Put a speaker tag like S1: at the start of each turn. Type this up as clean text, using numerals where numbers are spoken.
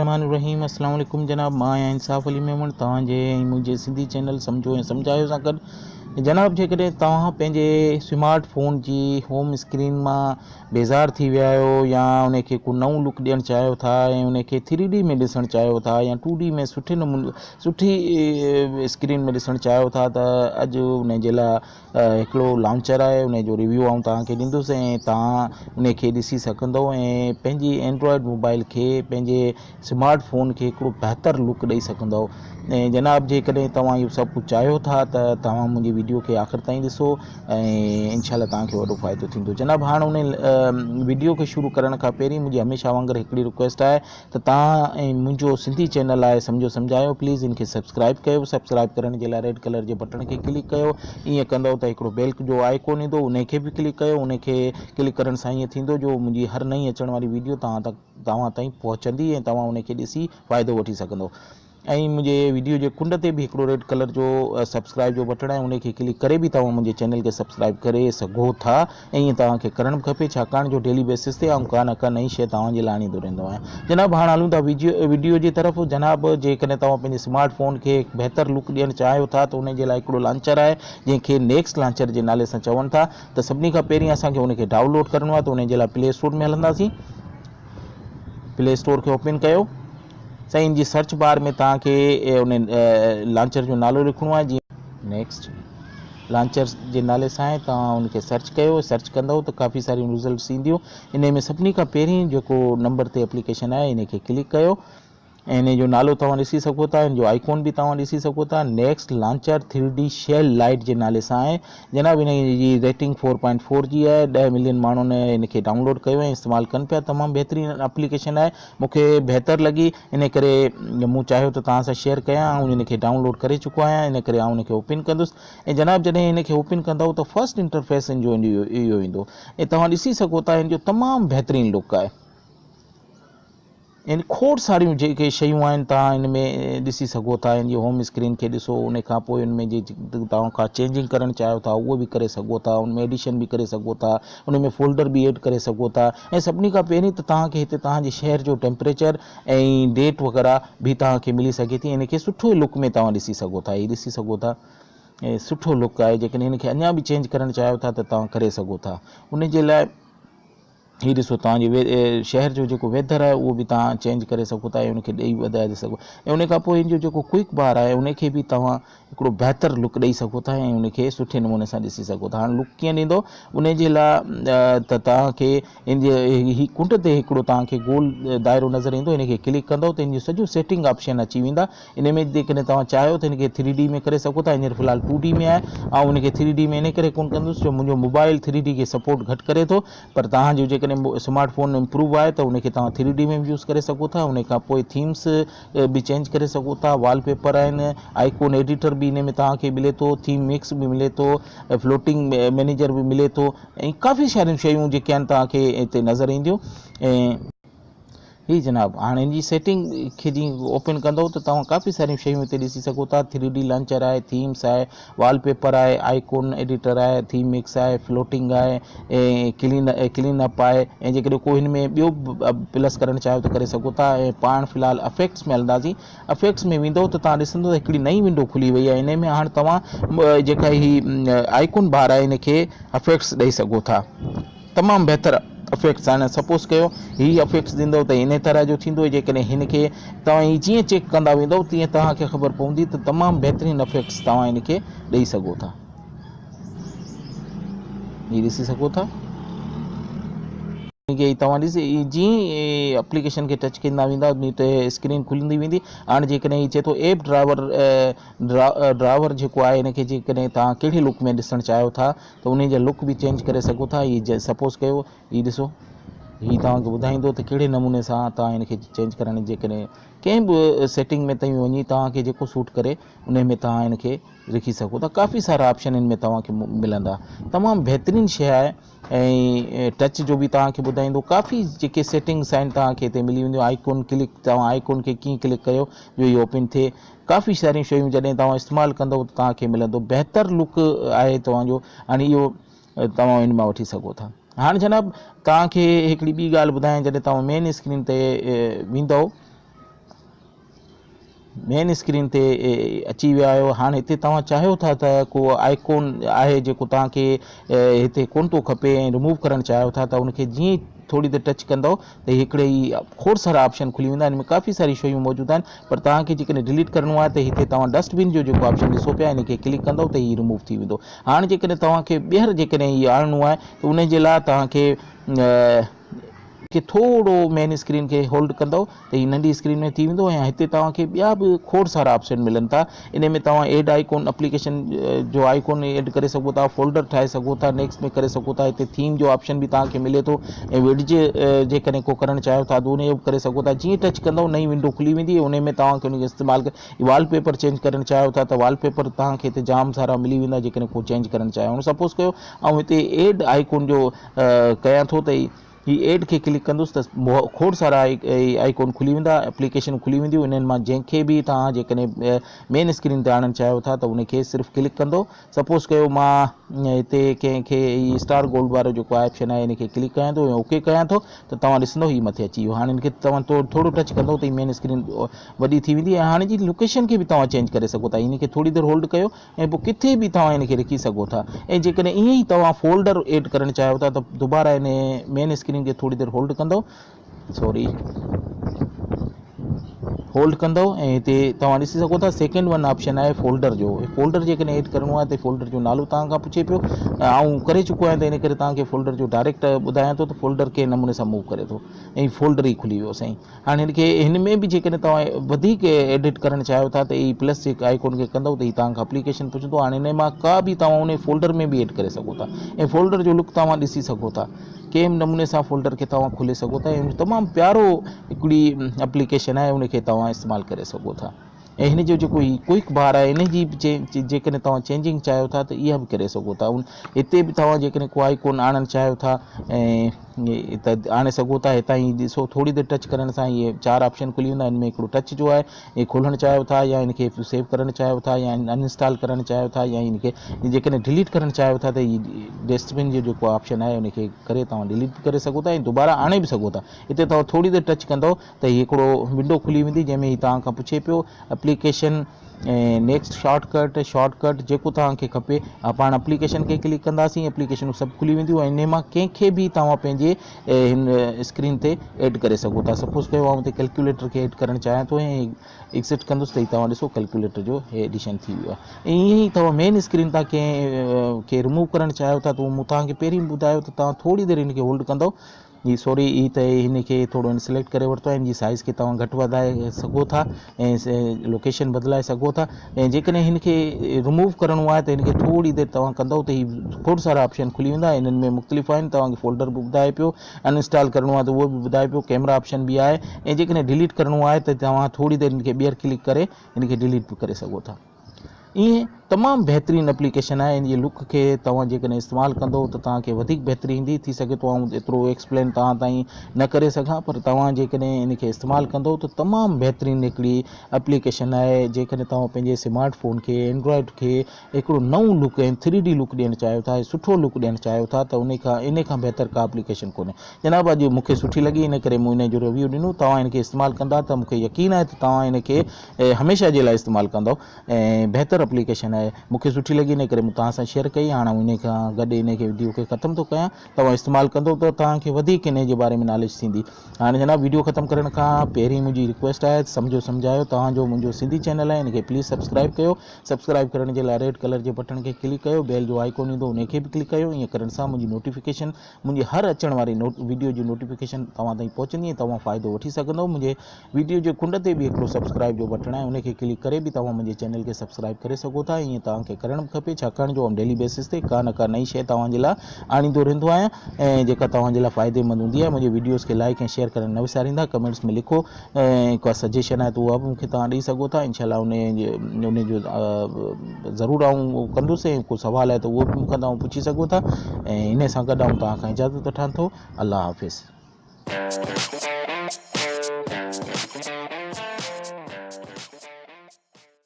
S1: बिस्मिल्लाहिर्रहमानिर्रहीम। अस्सलाम वालेकुम जनाब, मां आहियां इंसाफ़ अली मेमण तव्हांजे मुंहिंजे सिंधी चैनल सम्झो ऐं सम्झायो सां गॾु। जनाब, जेकॾहिं तव्हां पंहिंजे स्मार्टफोन जी होम स्क्रीन मां बेज़ार थी विया आहियो या उनखे को नओं लुक ॾियणु चाहियो था ऐं उनखे 3D में ॾिसणु चाहियो था या 2D में सुठी स्क्रीन में ॾिसणु चाहियो था, त अॼु उन जे लाइ हिकिड़ो लॉन्चर आहे, उन जो रिव्यू आउं तव्हांखे ॾींदुसि ऐं तव्हां उनखे ॾिसी सघंदव ऐं पंहिंजी एंड्रॉयड मोबाइल खे, पंहिंजे स्मार्टफोन खे हिकिड़ो बहितर लुक ॾेई सघंदव। ऐं जनाब, जेकॾहिं तव्हां इहो सभु कुझु चाहियो था त तव्हां मुंहिंजी वीडियो खे आख़िर ताईं ॾिसो ऐं इनशाला तव्हांखे वॾो फ़ाइदो थींदो। जनाब, हाणे उन वीडियो खे शुरू करण खां पहिरीं मुंहिंजी हमेशह वांगुरु हिकिड़ी रिक्वेस्ट आहे त तव्हां ऐं मुंहिंजो सिंधी चैनल आहे सम्झो सम्झायो, प्लीज़ इनखे सब्सक्राइब कयो। सब्सक्राइब करण जे लाइ रेड कलर जे बटन खे क्लिक कयो। ईअं कंदव त हिकिड़ो बेल जो आइकॉन ईंदो, उनखे बि क्लिक कयो। उनखे क्लिक करण सां ईअं थींदो जो मुंहिंजी हर नई अचण वारी वीडियो तव्हां ताईं पहुचंदी ऐं तव्हां उनखे ॾिसी फ़ाइदो वठी सघंदो। ऐं मुंहिंजे वीडियो जे कुंड ते बि हिकिड़ो रेड कलर जो सब्सक्राइब जो बटन आहे, उनखे क्लिक करे बि तव्हां मुंहिंजे चैनल खे सब्सक्राइब करे सघो था। ऐं ईअं तव्हांखे करणु खपे, छाकाणि जो डेली बेसिस ते का न का नई शइ तव्हांजे लाइ आणींदो रहंदो आहियां। जनाब, हाणे हलूं था वीडियो जी तरफ़। जनाब, जेकॾहिं तव्हां पंहिंजे स्मार्टफोन खे बहितर लुक ॾियणु चाहियो था त उन जे लाइ हिकिड़ो लॉन्चर आहे जंहिंखे नेक्स्ट लॉन्चर जे नाले सां चवनि था। त सभिनी खां पहिरीं असांखे उनखे डाउनलोड करिणो आहे, त उन जे लाइ प्ले स्टोर में हलंदासीं। प्ले स्टोर खे ओपन कयो। साईं, इन जी सर्च बार में तव्हांखे उन लॉन्चर जो नालो लिखिणो आहे। जीअं नेक्स्ट लॉन्चर जे नाले सां आहे, तव्हां उनखे सर्च कयो। सर्च कंदव त काफ़ी सारियूं रिज़ल्ट्स ईंदियूं। इन में सभिनी खां पहिरीं जेको नंबर ते एप्लीकेशन आहे, इनखे क्लिक कयो ऐं इन जो नालो तव्हां ॾिसी सघो था। इन जो आइकॉन बि तव्हां ॾिसी सघो था। Next launcher 3D shell light जे नाले सां आहे। जनाब, इन जी रेटिंग 4.4 जी आहे। 10 मिलियन माण्हुनि इनखे डाउनलोड कयो ऐं इस्तेमालु कनि पिया। तमामु बहितरीनु एप्लीकेशन आहे, मूंखे बहितर लॻी, इन करे मूं चाहियो त तव्हां सां शेयर कयां ऐं इनखे डाउनलोड करे चुको आहियां। इन करे आउं इनखे ओपन कंदुसि। ऐं जनाब, जॾहिं इनखे ओपन कंदव त फस्ट इंटरफेस इन जो इहो ईंदो ऐं तव्हां ॾिसी सघो था इन जो तमामु बहितरीनु लुक आहे। इन खोड़ सारियूं जेके शयूं आहिनि तव्हां इन में ॾिसी सघो था। इन जी होम स्क्रीन खे ॾिसो, उन खां पोइ इन में तव्हां खां चेंजिंग करणु चाहियो था उहो बि करे सघो था, उन में एडिशन बि करे सघो था, उन में फोल्डर बि एड करे सघो था। ऐं सभिनी खां पहिरीं त तव्हांखे हिते तव्हांजे शहर जो टेम्परेचर ऐं डेट वग़ैरह बि तव्हांखे मिली सघे थी। इनखे सुठो लुक में तव्हां ॾिसी सघो था। हीअ ॾिसी सघो था, ऐं सुठो लुक आहे। जेकॾहिं इनखे अञा बि चेंज करणु चाहियो था त तव्हां करे सघो था। उन जे लाइ हीअ ॾिसो, तव्हांजे शहर जो जेको वेदर आहे उहो बि तव्हां चेंज करे सघो था ऐं उनखे ॾेई वधाए सघो। ऐं उन खां पोइ इन जो जेको क्विक बार आहे उनखे बि तव्हां हिकिड़ो बहितर लुक ॾेई सघो था ऐं उनखे सुठे नमूने सां ॾिसी सघो था। हाणे लुक कीअं ॾींदो उन जे लाइ त तव्हांखे इन जे ही कुंड ते हिकिड़ो तव्हांखे गोल दाइरो नज़र ईंदो। इनखे क्लिक कंदव त इन जो सॼो सेटिंग ऑप्शन अची वेंदा। इन में जेकॾहिं तव्हां चाहियो त इनखे 3D में करे सघो था। हींअर फ़िलहालु 2D में आहे ऐं उनखे 3D में इन करे कोन कंदुसि जो मुंहिंजो मोबाइल 3D खे सपोर्ट घटि करे थो। पर तव्हांजो जेकॾहिं स्मार्टफोन इम्प्रूव आहे त उनखे तव्हां 3D में बि यूज़ करे सघो था। उन खां पोइ थीम्स बि चेंज करे सघो था, वॉलपेपर आहिनि, आइकॉन एडिटर बि इन में तव्हांखे मिले थो, थीम मिक्स बि मिले थो, फ्लोटिंग मैनेजर बि मिले थो ऐं काफ़ी सारियूं शयूं जेके आहिनि तव्हांखे हिते नज़र ईंदियूं। ऐं ही जनाब, हाणे इन जी सेटिंग खे जीअं ओपन कंदव त तव्हां काफ़ी सारियूं शयूं हिते ॾिसी सघो था। 3D लॉन्चर आहे, थीम्स आहे, वॉलपेपर आहे, आइकॉन एडिटर आहे, थीम मिक्स आहे, फ्लोटिंग आहे ऐं क्लीन अप आहे। ऐं जेकॾहिं को हिन में ॿियो प्लस करणु चाहियो त करे सघो था। ऐं पाण फ़िलहालु अफेक्ट्स में हलंदासीं। अफेक्ट्स में वेंदव त तव्हां ॾिसंदव हिकिड़ी नई विंडो खुली वई आहे। इन में हाणे तव्हां जेका ही आइकॉन बार आहे इनखे अफेक्ट्स ॾेई सघो था। तमामु बहितरु अफेक्ट्स आहिनि। सपोज़ कयो हीअ अफेक्ट्स ॾींदव त इन तरह जो थींदो। जेकॾहिं हिनखे तव्हां ही जीअं चेक कंदा वेंदव तीअं तव्हांखे ख़बर पवंदी त तमामु बहितरीनु अफेक्ट्स तव्हां इनखे ॾेई सघो था। हीअ ॾिसी सघो था। तव्हां ॾिसी जीअं एप्लीकेशन खे टच कंदा वेंदा त स्क्रीन खुलंदी वेंदी। हाणे जेकॾहिं हीअ चए थो एप ड्रावर जेको आहे इनखे जेकॾहिं तव्हां कहिड़े लुक में ॾिसणु चाहियो था त उन जा लुक बि चेंज करे सघो था। हीअ सपोज़ कयो हीअ ॾिसो, हीअ तव्हांखे ॿुधाईंदो त कहिड़े नमूने सां तव्हां इनखे चेंज करण जेकॾहिं कंहिं बि सेटिंग में ताईं वञी तव्हांखे जेको सूट करे उन में तव्हां इनखे रखी सघो था। काफ़ी सारा ऑप्शन इन में तव्हांखे मिलंदा। तमामु बहितरीनु शइ आहे। ऐं टच जो बि तव्हांखे ॿुधाईंदो। काफ़ी जेके सेटिंग्स आहिनि तव्हांखे हिते मिली वेंदियूं। आइकॉन क्लिक, तव्हां आइकॉन खे कीअं क्लिक कयो जो इहो ओपन थिए। काफ़ी सारियूं शयूं जॾहिं तव्हां इस्तेमालु कंदव त तव्हांखे मिलंदो। बहितरु लुक आहे तव्हांजो। हाणे इहो तव्हां इन मां वठी सघो था। हाणे जनाब, तव्हांखे हिकिड़ी ॿी ॻाल्हि ॿुधायां। जॾहिं तव्हां मेन स्क्रीन ते वेंदव मेन स्क्रीन ते अची विया आहियो। हाणे हिते तव्हां चाहियो था त को आइकॉन आहे जेको तव्हांखे हिते कोन थो खपे ऐं रिमूव करणु चाहियो था, त उनखे जीअं थोड़ी देरि टच कंदव त हिकिड़े ई खोड़ सारा ऑप्शन खुली वेंदा, हिन में काफ़ी सारी शयूं मौजूदु आहिनि, पर तव्हांखे जेकॾहिं डिलीट करिणो आहे त हिते तव्हां डस्टबिन जो जेको ऑप्शन ॾिसो पिया इनखे क्लिक कंदव त हीउ रिमूव थी वेंदो। हाणे जेकॾहिं तव्हांखे ॿीहर जेकॾहिं इहो आणणो आहे त उन जे लाइ तव्हांखे कि थोड़ो मेन स्क्रीन खे होल्ड कंदव त ही नंढी स्क्रीन में थी वेंदो ऐं हिते तव्हांखे ॿिया बि खोड़ सारा ऑप्शन मिलनि था। इन में तव्हां एड आइकॉन एप्लीकेशन जो आइकॉन एड करे सघो था, फोल्डर ठाहे सघो था, नेक्स्ट में करे सघो था, हिते थीम जो ऑप्शन बि तव्हांखे मिले थो ऐं विडज जेकॾहिं को करणु चाहियो था त उन जो करे सघो था। जीअं टच कंदव नई विंडो खुली वेंदी, उन में तव्हांखे उनखे इस्तेमालु करे वॉलपेपर चेंज करणु चाहियो था त वॉलपेपर तव्हांखे हिते जाम सारा मिली वेंदा जेकॾहिं को चेंज करणु चाहियो। सपोज़ कयो ऐं हिते एड आइकॉन जो कयां थो त ही एड खे क्लिक कंदुसि त खोड़ सारा आइकॉन खुली वेंदा, एप्लीकेशन खुली वेंदियूं। इन्हनि मां जंहिंखे बि तव्हां जेकॾहिं मेन स्क्रीन ते आणणु चाहियो था त उनखे सिर्फ़ु क्लिक कंदो। सपोज़ कयो मां हिते कंहिंखे ही स्टार गोल्ड वारो जेको ऑप्शन आहे इनखे क्लिक कयां थो ऐं ओके कयां थो त तव्हां ॾिसंदव ही मथे अची वियो। हाणे इनखे तव्हां थोरो टच कंदव त ही मेन स्क्रीन वॾी थी वेंदी ऐं हाणे जी लोकेशन खे बि तव्हां चेंज करे सघो था। इनखे थोरी देरि होल्ड कयो ऐं पोइ किथे बि तव्हां इनखे रखी सघो था। ऐं जेकॾहिं ईअं ई तव्हां फोल्डर एड करणु चाहियो था त दुबारा इन मेन स्क्रीन खे थोरी देरि होल्ड कंदव, होल्ड कंदव ऐं हिते तव्हां ॾिसी सघो था सेकेंड वन ऑप्शन आहे फोल्डर जो। फोल्डर जेकॾहिं एड करिणो आहे त फोल्डर जो नालो तव्हां खां पुछे पियो, ऐं करे चुको आहियां त इन करे तव्हांखे फोल्डर जो डायरेक्ट ॿुधायां थो त फोल्डर के नमूने सां मूव करे थो ऐं फोल्डर ई खुली वियो साईं। हाणे हिन में बि जेकॾहिं तव्हां वधीक एडिट करणु चाहियो था त ही प्लस जे आइकॉन खे कंदव त ही तव्हांखां एप्लीकेशन पुछंदो। हाणे हिन मां का बि तव्हां उन फोल्डर में बि एड करे सघो था ऐं फोल्डर जो लुक तव्हां ॾिसी सघो था, कंहिं नमूने सां फोल्डर खे तव्हां खोले सघो था ऐं तमामु प्यारो हिकिड़ी एप्लीकेशन आहे उनखे तव्हां इस्तेमालु करे सघो था। ऐं हिन जो जेको ही क्विक बार आहे इन जी बि जेकॾहिं तव्हां चेंजिंग चाहियो था त इहा बि करे सघो था। हिते बि तव्हां जेकॾहिं को आइकॉन आणणु चाहियो था ऐं त आणे सघो था। हितां ई ॾिसो थोरी देरि टच करण सां इहे 4 ऑप्शन खुली वेंदा। हिन में हिकिड़ो टच जो आहे, इहे खोलणु चाहियो था या इनखे सेव करणु चाहियो था या अनइंस्टॉल करणु चाहियो था या इनखे जेकॾहिं डिलीट करणु चाहियो था त हीअ डस्टबिन जो जेको ऑप्शन आहे उनखे करे तव्हां डिलीट बि करे सघो था ऐं दुबारा आणे बि सघो था। हिते तव्हां थोरी देरि टच कंदव त हिकिड़ो विंडो खुली वेंदी जंहिंमें ही तव्हां खां पुछे पियो एप्लीकेशन ऐं नेक्स्ट शॉर्टकट जेको तव्हांखे खपे। पाण एप्लीकेशन खे क्लिक कंदासीं, एप्लीकेशनूं सभु खुली वेंदियूं ऐं इन मां कंहिंखे बि तव्हां पंहिंजे हिन स्क्रीन ते ऐड करे सघो था। सपोज़ कयो आउं हिते कैलकुलेटर खे ऐड करणु चाहियां थो ऐं एक्सिट कंदुसि त तव्हां ॾिसो कैलकुलेटर जो एडिशन थी वियो आहे। ऐं ईअं ई तव्हां मेन स्क्रीन तां कंहिं रिमूव करणु चाहियो था त उहो मूं तव्हांखे पहिरीं ॿुधायो त तव्हां थोरी देरि हिनखे होल्ड कंदव। ही सॉरी ही त हिनखे थोरो सिलेक्ट करे वरितो आहे, हिन जी साइज़ खे तव्हां घटि वधाए सघो था ऐं लोकेशन बदिलाए सघो था। ऐं जेकॾहिं हिनखे रिमूव करिणो आहे त हिनखे थोरी देरि तव्हां कंदव त ही खोड़ सारा ऑप्शन खुली वेंदा। इन्हनि में मुख़्तलिफ़ आहिनि, तव्हांखे फोल्डर बि ॿुधाए पियो, अनइंस्टॉल करिणो आहे त उहो बि ॿुधाए पियो, कैमरा ऑप्शन बि आहे ऐं जेकॾहिं डिलीट करिणो आहे त तव्हां थोरी देरि हिनखे ॿीहर क्लिक करे हिनखे डिलीट बि करे सघो था। ईअं तमामु बहितरीनु एप्लीकेशन आहे। इन जे लुक खे तव्हां जेकॾहिं इस्तेमालु कंदो त तव्हांखे वधीक बहितरी ईंदी। थी सघे थो ऐं एतिरो एक्सप्लेन तव्हां ताईं न करे सघां, पर तव्हां जेकॾहिं इनखे इस्तेमालु कंदो त तमामु बहितरीनु हिकिड़ी एप्लीकेशन आहे। जेकॾहिं तव्हां पंहिंजे स्मार्टफोन खे एंड्रॉइड खे हिकिड़ो नओं लुक ऐं 3D लुक ॾियणु चाहियो था, सुठो लुक ॾियणु चाहियो था त इन खां बहितर का एप्लीकेशन कोन्हे। जनाब अॼु मूंखे सुठी लॻी, इन करे मूं इन जो रिव्यू ॾिनो। तव्हां इनखे इस्तेमालु कंदा त मूंखे यकीन आहे त तव्हां इनखे हमेशह जे लाइ इस्तेमालु कंदव ऐं बहितरु एप्लीकेशन आहे। मूंखे सुठी लॻी इन करे मूं तव्हां सां शेयर कई। हाणे इन खां गॾु इनखे वीडियो खे ख़तमु थो कयां। तव्हां इस्तेमालु कंदो त तव्हांखे वधीक इन जे बारे में नॉलेज थींदी। हाणे जनाब वीडियो ख़तमु करण खां पहिरीं मुंहिंजी रिक्वेस्ट आहे, सम्झो सम्झायो तव्हांजो मुंहिंजो सिंधी चैनल आहे, इनखे प्लीज़ सब्सक्राइब कयो। सब्सक्राइब करण जे लाइ रेड कलर जे बटन खे क्लिक कयो, बेल जो आइकॉन ईंदो उनखे बि क्लिक कयो। ईअं करण सां मुंहिंजी नोटिफिकेशन, मुंहिंजी हर अचण वारी वीडियो जी नोटिफिकेशन तव्हां ताईं पहुचंदी ऐं तव्हां फ़ाइदो वठी सघंदव। मुंहिंजे वीडियो जे कुंड ते बि हिकिड़ो सब्सक्राइब जो बटन आहे, उनखे क्लिक करे बि तव्हां मुंहिंजे चैनल खे सब्सक्राइब करे सघो था। ईअं तव्हांखे करणु बि खपे, छाकाणि जो डेली बेसिस ते का न का नई शइ तव्हांजे लाइ आणींदो रहंदो आहियां ऐं जेका तव्हांजे लाइ फ़ाइदेमंद हूंदी आहे। मुंहिंजे वीडियोज़ खे लाइक ऐं शेयर करणु न विसारींदा। कमेंट्स में लिखो ऐं का सजेशन आहे त उहा बि मूंखे तव्हां ॾेई सघो था। इनशाला उन जो ज़रूरु आऊं कंदुसि ऐं को सुवाल आहे त उहो बि मूंखां तव्हां पुछी सघो था। ऐं इन सां गॾु आऊं तव्हां खां इजाज़त वठां थो। अल्लाह हाफ़िज़।